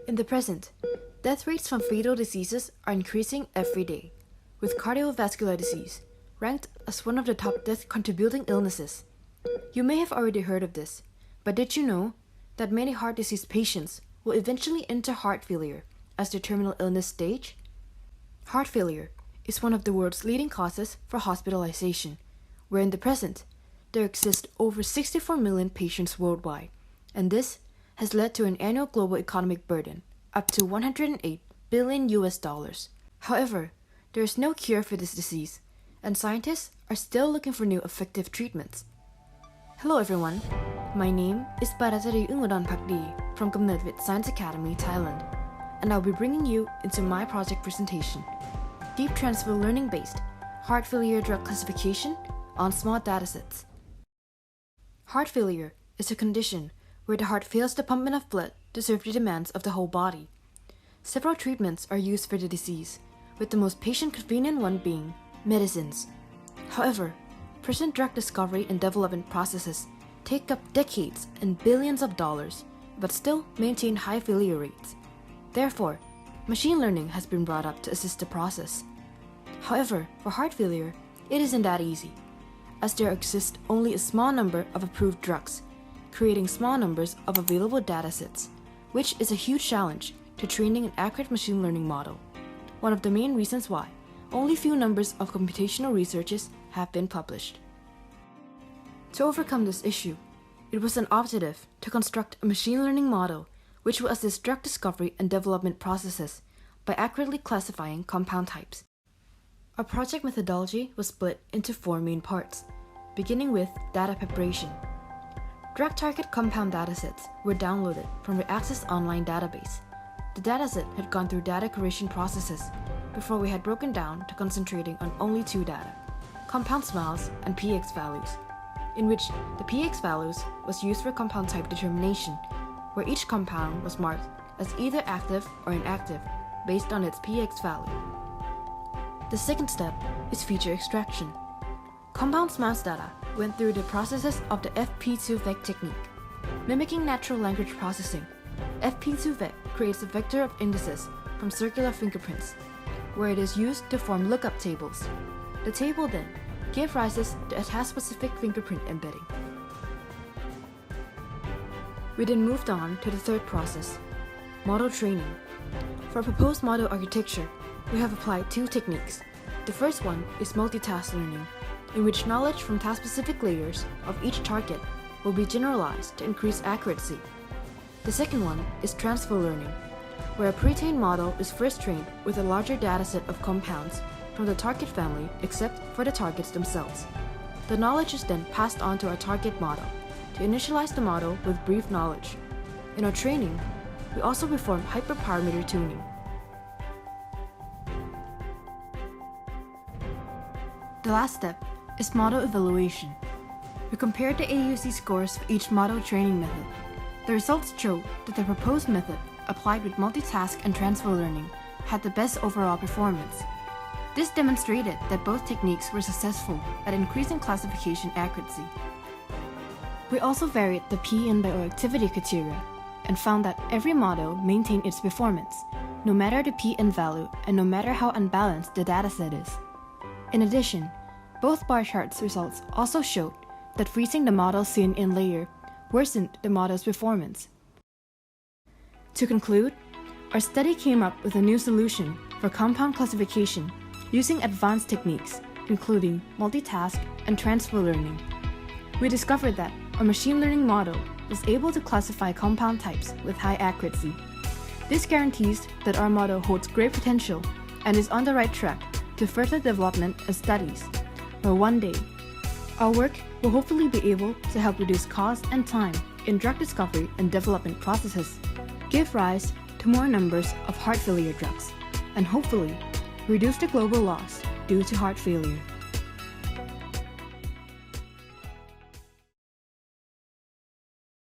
In the present, death rates from fatal diseases are increasing every day, with cardiovascular disease ranked as one of the top death-contributing illnesses. You may have already heard of this, but did you know that many heart disease patients will eventually enter heart failure as their terminal illness stage? Heart failure is one of the world's leading causes for hospitalization, where in the present, there exist over 64 million patients worldwide, and this has led to an annual global economic burden up to $108 billion. However, there is no cure for this disease, and scientists are still looking for new effective treatments. Hello everyone, my name is Parajaree Ungudonpakdee from Kamnervit Science Academy, Thailand, and I'll be bringing you into my project presentation, Deep Transfer Learning Based Heart Failure Drug Classification on Small Datasets. Heart failure is a condition where the heart fails to pump enough blood to serve the demands of the whole body. Several treatments are used for the disease, with the most patient-convenient one being medicines. However, present drug discovery and development processes take up decades and billions of dollars, but still maintain high failure rates. Therefore, machine learning has been brought up to assist the process. However, for heart failure, it isn't that easy, as there exist only a small number of approved drugs, creating small numbers of available datasets, which is a huge challenge to training an accurate machine learning model. One of the main reasons why only few numbers of computational researches have been published. To overcome this issue, it was an objective to construct a machine learning model which will assist drug discovery and development processes by accurately classifying compound types. Our project methodology was split into 4 main parts, beginning with data preparation. Drug target compound datasets were downloaded from the Access Online database. The dataset had gone through data curation processes before we had broken down to concentrating on only 2 data, compound smells and pH values, in which the pH values was used for compound type determination, where each compound was marked as either active or inactive based on its pH value. The second step is feature extraction. Compound smells data went through the processes of the FP2-VEC technique. Mimicking natural language processing, FP2-VEC creates a vector of indices from circular fingerprints, where it is used to form lookup tables. The table then gives rise to a task-specific fingerprint embedding. We then moved on to the third process, model training. For proposed model architecture, we have applied 2 techniques. The first one is multitask learning, in which knowledge from task-specific layers of each target will be generalized to increase accuracy. The second one is transfer learning, where a pre-trained model is first trained with a larger dataset of compounds from the target family except for the targets themselves. The knowledge is then passed on to our target model to initialize the model with brief knowledge. In our training, we also perform hyperparameter tuning. The last step is model evaluation. We compared the AUC scores for each model training method. The results showed that the proposed method applied with multitask and transfer learning had the best overall performance. This demonstrated that both techniques were successful at increasing classification accuracy. We also varied the P-in bioactivity criteria and found that every model maintained its performance, no matter the P-in value and no matter how unbalanced the dataset is. In addition, both bar charts results also showed that freezing the model's CNN layer worsened the model's performance. To conclude, our study came up with a new solution for compound classification using advanced techniques, including multitask and transfer learning. We discovered that our machine learning model was able to classify compound types with high accuracy. This guarantees that our model holds great potential and is on the right track to further development and studies, where one day, our work will hopefully be able to help reduce cost and time in drug discovery and development processes, give rise to more numbers of heart failure drugs, and hopefully reduce the global loss due to heart failure.